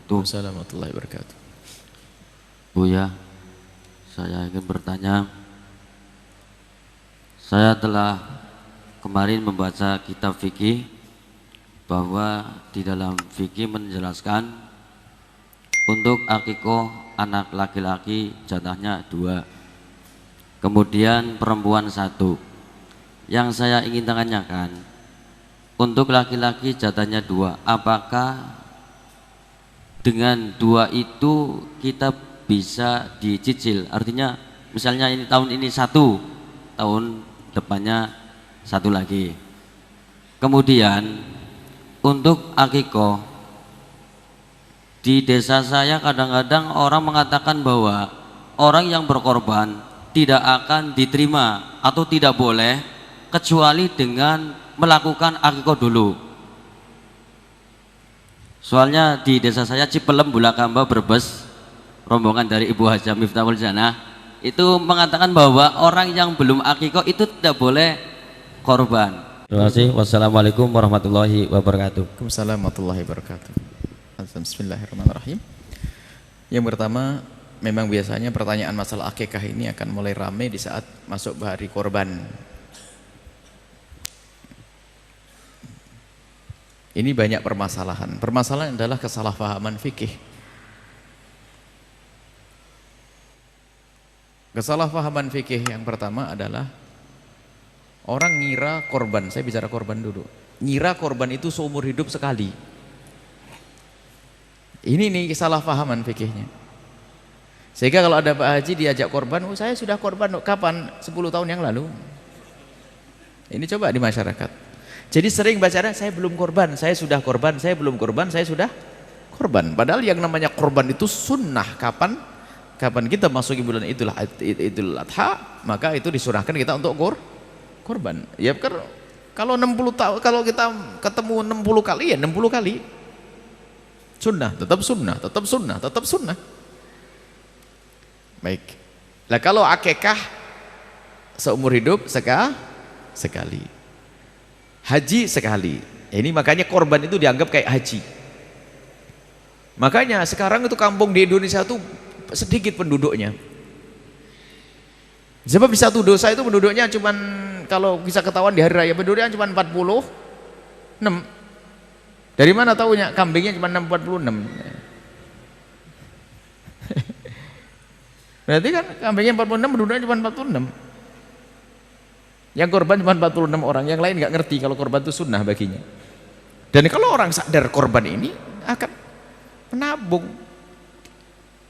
wabarakatuh. Assalamualaikum warahmatullahi wabarakatuh. Buya, saya ingin bertanya. Saya telah kemarin membaca kitab fikih bahwa di dalam fikih menjelaskan untuk akikoh anak laki-laki jatahnya 2, kemudian perempuan 1. Yang saya ingin tanyakan, untuk laki-laki jatahnya 2, apakah dengan 2 itu kita bisa dicicil? Artinya misalnya ini tahun ini 1, tahun depannya 1 lagi. Kemudian untuk akikoh, di desa saya kadang-kadang orang mengatakan bahwa orang yang berkorban tidak akan diterima atau tidak boleh kecuali dengan melakukan akikoh dulu. Soalnya di desa saya Cipelem, Bulakamba, Brebes, rombongan dari Ibu Hajah Miftahul Janah itu mengatakan bahwa orang yang belum akikoh itu tidak boleh korban. Terima kasih. Wassalamualaikum warahmatullahi wabarakatuh. Waalaikumsalam warahmatullahi wabarakatuh. Bismillahirrahmanirrahim. Yang pertama, memang biasanya pertanyaan masalah akikah ini akan mulai ramai di saat masuk hari korban. Ini banyak permasalahan. Permasalahan adalah kesalahpahaman fikih. Kesalahpahaman fikih yang pertama adalah orang ngira korban, saya bicara korban dulu. Ngira korban itu seumur hidup sekali. Ini nih kesalahpahaman fikihnya. Sehingga kalau ada Pak Haji diajak korban, oh saya sudah korban kapan? 10 tahun yang lalu. Ini coba di masyarakat. Jadi sering baca, saya belum korban, saya sudah korban, saya belum korban, saya sudah korban. Padahal yang namanya korban itu sunnah. Kapan kita masuki bulan Idul Adha, maka itu disunahkan kita untuk korban. Ya kalau 60 tahun, kalau kita ketemu 60 kali ya 60 kali. Sunnah, tetap sunnah, tetap sunnah, tetap sunnah. Baik. Nah kalau akikah seumur hidup sekali. Haji sekali. Ini makanya korban itu dianggap kayak haji. Makanya sekarang itu kampung di Indonesia itu sedikit penduduknya. Sebab di satu dosa itu penduduknya cuman, kalau bisa ketahuan di hari raya penduduknya cuma 46. Dari mana tahunya? Kambingnya cuma 46. Berarti kan kambingnya 46, penduduknya cuma 46. Yang korban cuma 46 orang, yang lain nggak ngerti kalau korban itu sunnah baginya. Dan kalau orang sadar korban ini akan menabung,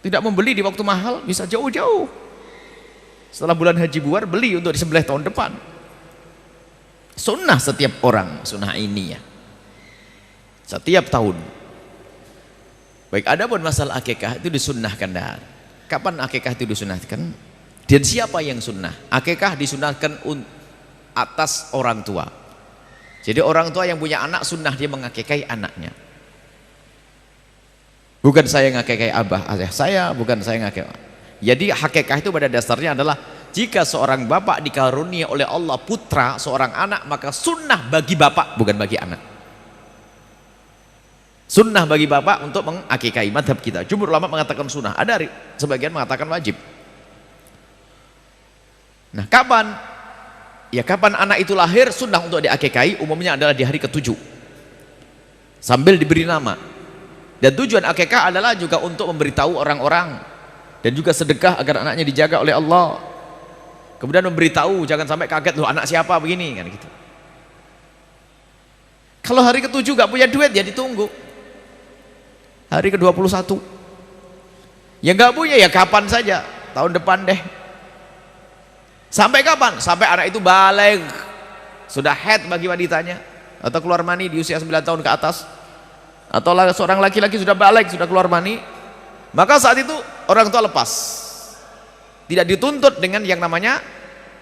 tidak membeli di waktu mahal, bisa jauh-jauh. Setelah bulan haji buar, beli untuk disembelih tahun depan. Sunnah setiap orang, sunnah ini ya. Setiap tahun. Baik, adapun masalah akikah itu disunnahkan. Kapan akikah itu disunnahkan? Dan siapa yang sunnah? Akikah disunnahkan atas orang tua. Jadi orang tua yang punya anak sunnah dia mengakikai anaknya. Bukan saya ngakikai abah ayah saya, bukan saya ngakikai. Jadi hakikah itu pada dasarnya adalah jika seorang bapak dikarunia oleh Allah putra seorang anak, maka sunnah bagi bapak, bukan bagi anak. Sunnah bagi bapak untuk mengakikai. Madhab kita, jumhur ulama mengatakan sunnah, ada sebagian mengatakan wajib. Nah kapan? Ya kapan anak itu lahir, sunnah untuk diakikai umumnya adalah di hari ke-7 sambil diberi nama. Dan tujuan akikah adalah juga untuk memberitahu orang-orang dan juga sedekah agar anaknya dijaga oleh Allah. Kemudian memberitahu, jangan sampai kaget, loh anak siapa begini kan gitu. Kalau hari ke-7 gak punya duit ya ditunggu hari ke-21. Ya gak punya ya kapan saja, tahun depan deh. Sampai kapan? Sampai anak itu balik, sudah haid bagi wanitanya, atau keluar mani di usia 9 tahun ke atas, atau seorang laki-laki sudah balik, sudah keluar mani, maka saat itu orang tua lepas, tidak dituntut dengan yang namanya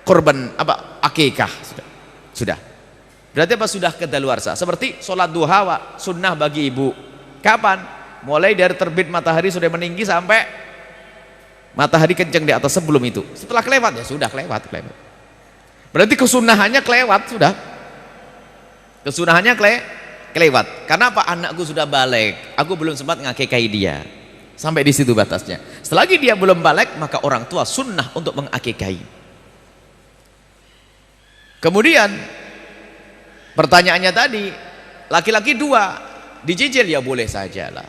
korban akikah. Sudah berarti sudah kedaluarsa. Seperti sholat duha sunnah bagi ibu. Kapan? Mulai dari terbit matahari sudah meninggi sampai matahari kencang di atas, sebelum itu. Setelah kelewat ya sudah kelewat. Berarti kesunahannya kelewat sudah. Kesunahannya kelewat. Karena apa? Anakku sudah balik, aku belum sempat ngakikahi dia. Sampai di situ batasnya. Selagi dia belum balik, maka orang tua sunnah untuk mengakikahi. Kemudian pertanyaannya tadi, laki-laki 2 dicicil, ya boleh sajalah.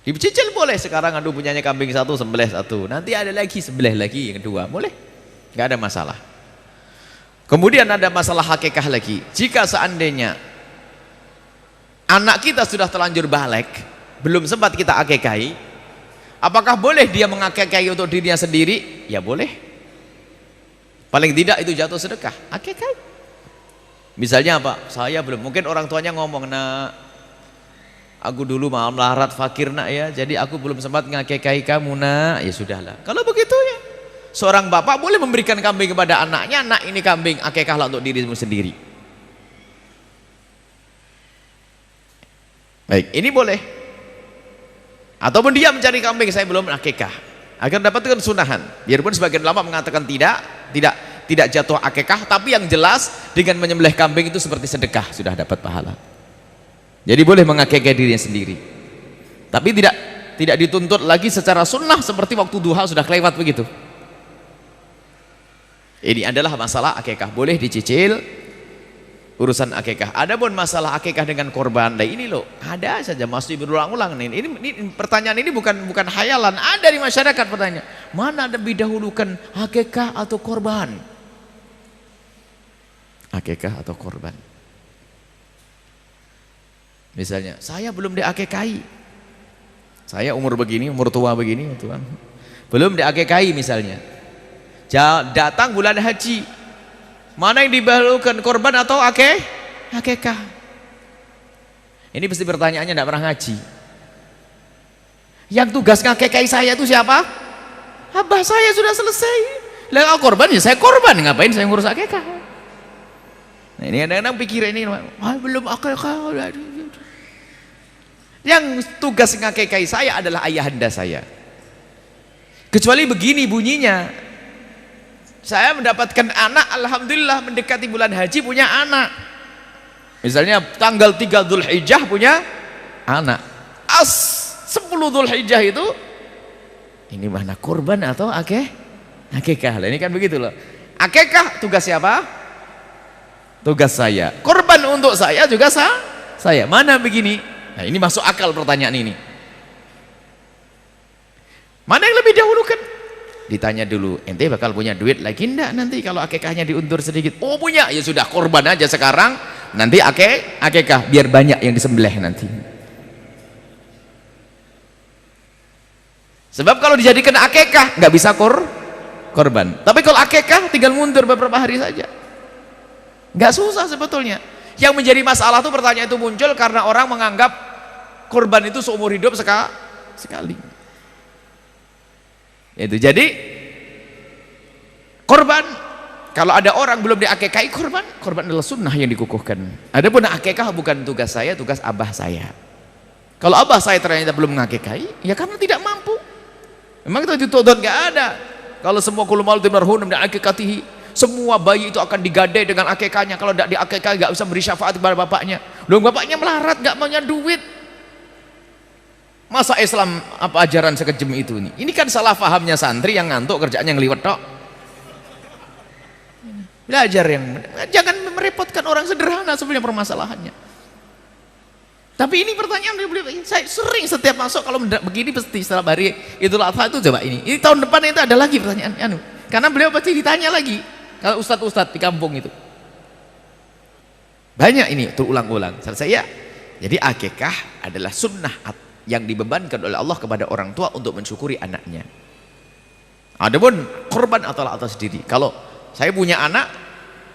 Dicicil boleh. Sekarang aduh punyanya kambing 1 sembelih 1, nanti ada lagi sembelih lagi yang kedua, boleh, nggak ada masalah. Kemudian ada masalah hakikah lagi. Jika seandainya anak kita sudah terlanjur balik, belum sempat kita akikahi, apakah boleh dia mengakikahi untuk dirinya sendiri? Ya boleh. Paling tidak itu jatuh sedekah, akikahi. Misalnya apa? Saya belum, mungkin orang tuanya ngomong, nak, aku dulu malam melarat fakir nak ya, jadi aku belum sempat ngakikahi kamu nak. Ya sudahlah. Kalau begitu ya, seorang bapak boleh memberikan kambing kepada anaknya, nak ini kambing, akikahlah untuk dirimu sendiri. Baik, ini boleh. Ataupun dia mencari kambing, saya belum akikah, agar dapatkan sunahan. Biarpun sebagian ulama mengatakan tidak jatuh akikah, tapi yang jelas dengan menyembelih kambing itu seperti sedekah, sudah dapat pahala. Jadi boleh mengakikah dirinya sendiri. Tapi tidak dituntut lagi secara sunnah seperti waktu duha sudah kelewat begitu. Ini adalah masalah akikah, boleh dicicil urusan akikah. Adapun masalah akikah dengan korban, nah ini loh, ada saja masih berulang-ulang nih. Ini pertanyaan ini bukan hayalan, ada di masyarakat pertanyaan. Mana lebih dahulukan akikah atau korban? Akikah atau korban? Misalnya, saya belum diakikahi. Saya umur begini, umur tua begini, Tuhan. Belum diakikahi misalnya. Datang bulan haji, mana yang didahulukan, korban atau akikah? Ini pasti pertanyaannya tidak pernah ngaji. Yang tugas ngakikahi saya itu siapa? Abah saya sudah selesai. Lah korban ya saya korban, ngapain saya ngurus akikah? Nah ini kadang-kadang pikir ini, belum akikah. Yang tugas ngakikahi saya adalah ayahanda saya. Kecuali begini bunyinya, saya mendapatkan anak, alhamdulillah mendekati bulan haji punya anak. Misalnya tanggal 3 Dzulhijjah punya anak. 10 Dzulhijjah itu ini mana kurban atau akikah? Ini kan begitu loh. Akikah tugas siapa? Tugas saya. Kurban untuk saya juga saya. Mana begini? Nah, ini masuk akal pertanyaan ini. Mana yang lebih dahulukan? Ditanya dulu, ente bakal punya duit lagi enggak nanti kalau akikahnya diundur sedikit? Oh punya, ya sudah korban aja sekarang, nanti akikah biar banyak yang disembelih nanti. Sebab kalau dijadikan akikah nggak bisa korban. Tapi kalau akikah tinggal mundur beberapa hari saja, nggak susah sebetulnya. Yang menjadi masalah tuh pertanyaan itu muncul karena orang menganggap korban itu seumur hidup sekali. Itu jadi korban, kalau ada orang belum diakikahi korban adalah sunnah yang dikukuhkan. Adapun akikah bukan tugas saya, tugas abah saya. Kalau abah saya ternyata belum mengakikahi, ya karena tidak mampu. Memang itu dituntut, nggak ada. Kalau semua kullu mauludin marhunun dan akikatihi, semua bayi itu akan digadai dengan akikahnya. Kalau tidak diakikahi nggak bisa beri syafaat kepada bapaknya. Loh, bapaknya melarat, nggak punya duit. Masa Islam apa ajaran sekejam itu nih? Ini kan salah fahamnya santri yang ngantuk kerjaannya ngeliwet tok. Belajar yang jangan merepotkan orang, sederhana sebenarnya permasalahannya. Tapi ini pertanyaan saya sering setiap masuk kalau begini pasti setelah hari Idul Adha itu coba ini tahun depan itu ada lagi pertanyaan karena beliau pasti ditanya lagi kalau ustadz di kampung itu banyak ini terulang-ulang. Saya jadi akikah adalah sunnah yang dibebankan oleh Allah kepada orang tua untuk mensyukuri anaknya. Adapun korban atau atas diri, kalau saya punya anak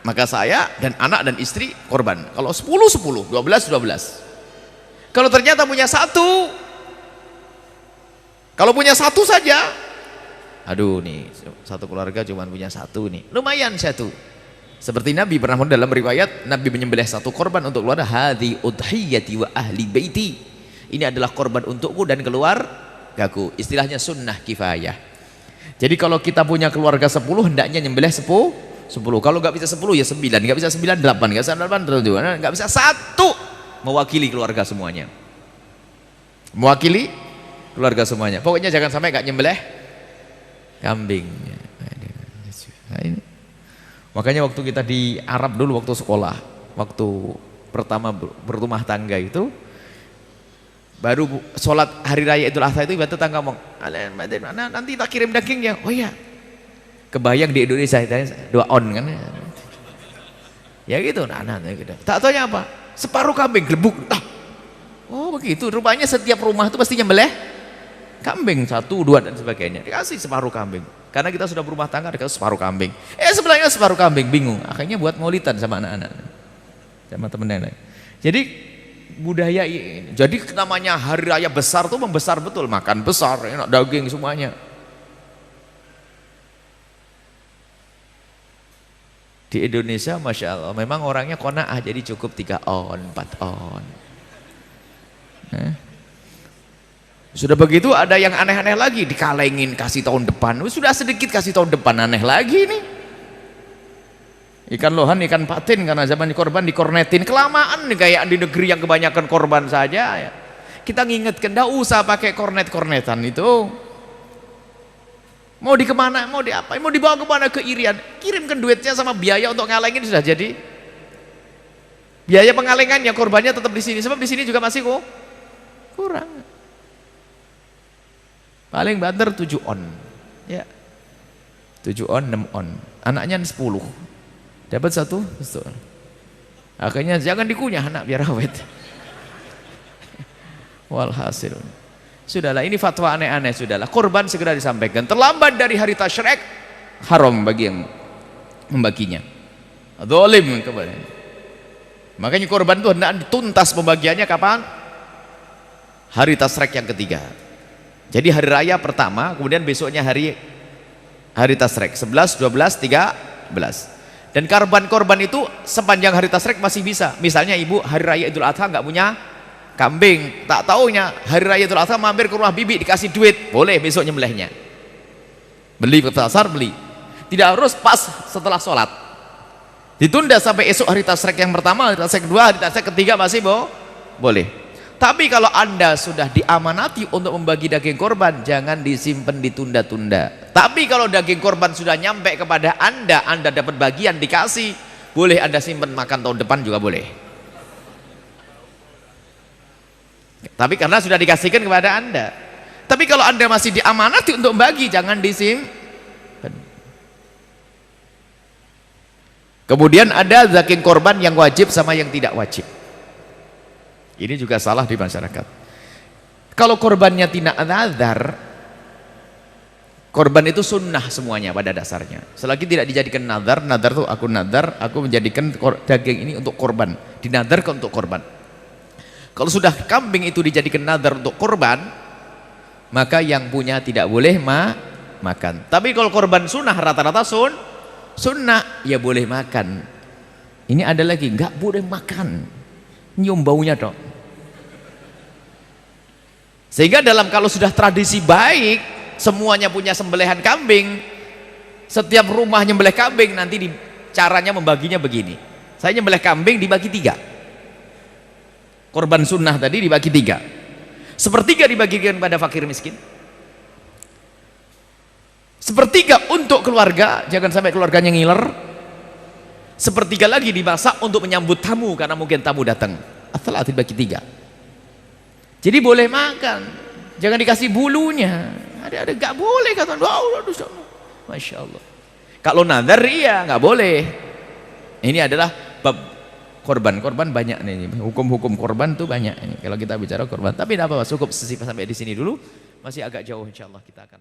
maka saya dan anak dan istri korban. Kalau 10 12 12. Kalau ternyata punya satu, kalau punya satu saja, aduh nih satu keluarga cuma punya satu nih, lumayan satu. Seperti Nabi pernah dalam riwayat Nabi menyembelih satu korban untuk keluarga, hadhi udhiyati wa ahli baiti. Ini adalah korban untukku dan keluargaku. Istilahnya sunnah kifayah. Jadi kalau kita punya keluarga 10, hendaknya nyembelih 10. Kalau nggak bisa 10 ya 9, nggak bisa 9 8, nggak bisa 8 nggak bisa 1. mewakili keluarga semuanya. Mewakili keluarga semuanya. Pokoknya jangan sampai nggak nyembelih kambing. Nah, ini. Makanya waktu kita di Arab dulu waktu sekolah, waktu pertama berumah tangga itu, baru sholat hari raya Idul Adha itu ibu tetangga ngomong, nanti tak kirim dagingnya. Oh iya, kebayang di Indonesia dua on kan? Ya gitu, gitu. Tak tanya apa? Separuh kambing, gelebuk. Oh begitu, rupanya setiap rumah itu pasti nyembelih kambing, 1, 2 dan sebagainya. Dikasih separuh kambing. Karena kita sudah berumah tangga, dikasih separuh kambing. Sebelahnya separuh kambing, bingung. Akhirnya buat maulidan sama anak-anak, sama temen nenek. Jadi budaya ini, jadi namanya hari raya besar tuh membesar betul, makan besar, enak daging semuanya. Di Indonesia Masya Allah memang orangnya qanaah, jadi cukup 3 on, 4 on. Sudah begitu ada yang aneh-aneh lagi, dikalengin kasih tahun depan. Sudah sedikit kasih tahun depan, aneh lagi nih. Ikan lohan, ikan patin, karena zaman korban dikornetin. Kelamaan nih kayak di negeri yang kebanyakan korban saja ya. Kita ngingetkan, enggak usah pakai kornet-kornetan itu. Mau di kemana, mau di apa, mau dibawa kemana, ke Irian. Kirimkan duitnya sama biaya untuk ngalengin sudah jadi. Biaya pengalengannya, korbannya tetap di sini. Sebab di sini juga masih kurang. Paling banter 7 on ya, 7 on, 6 on, anaknya 10 dapat 1. Akhirnya jangan dikunyah anak biar awet. Walhasil sudahlah, ini fatwa aneh-aneh. Sudahlah, korban segera disampaikan, terlambat dari hari tasyrik haram bagi yang membaginya, zalim kepada. Makanya korban itu hendak dituntas pembagiannya kapan? Hari tasyrik yang ketiga. Jadi hari raya pertama, kemudian besoknya hari tasyrik 11, 12, 13. Dan korban itu sepanjang hari tasyrik masih bisa. Misalnya ibu hari raya Idul Adha nggak punya kambing, tak taunya hari raya Idul Adha mampir ke rumah bibi dikasih duit, boleh besok nyembelihnya. Beli ke pasar, beli. Tidak harus pas setelah sholat. Ditunda sampai esok hari tasyrik yang pertama, hari tasyrik kedua, hari tasyrik ketiga masih boleh. Tapi kalau Anda sudah diamanati untuk membagi daging korban, jangan disimpan ditunda-tunda. Tapi kalau daging korban sudah nyampe kepada Anda dapat bagian dikasih, boleh Anda simpan makan tahun depan juga boleh. Tapi karena sudah dikasihkan kepada Anda. Tapi kalau Anda masih diamanati untuk membagi, jangan disimpan. Kemudian ada daging korban yang wajib sama yang tidak wajib. Ini juga salah di masyarakat. Kalau korbannya tidak nazar, korban itu sunnah semuanya pada dasarnya. Selagi tidak dijadikan nazar, nazar tuh aku nazar, aku menjadikan daging ini untuk korban, dinadarkan untuk korban. Kalau sudah kambing itu dijadikan nazar untuk korban, maka yang punya tidak boleh makan. Tapi kalau korban sunnah, rata-rata sunnah, ya boleh makan. Ini ada lagi, nggak boleh makan, nyium baunya dong. Sehingga kalau sudah tradisi baik, semuanya punya sembelihan kambing, setiap rumah nyembelih kambing, nanti caranya membaginya begini. Saya nyembelih kambing dibagi 3. Korban sunnah tadi dibagi 3. 1/3 dibagikan pada fakir miskin. 1/3 untuk keluarga, jangan sampai keluarganya ngiler. 1/3 lagi dimasak untuk menyambut tamu, karena mungkin tamu datang. Asal dibagi 3. Jadi boleh makan, jangan dikasih bulunya. Ada nggak boleh kata. Masya Allah. Kalau nazar iya nggak boleh. Ini adalah bab korban banyak nih. Hukum-hukum korban tuh banyak. Ini kalau kita bicara korban. Tapi tidak apa-apa, cukup sampai di sini dulu. Masih agak jauh, insya Allah kita akan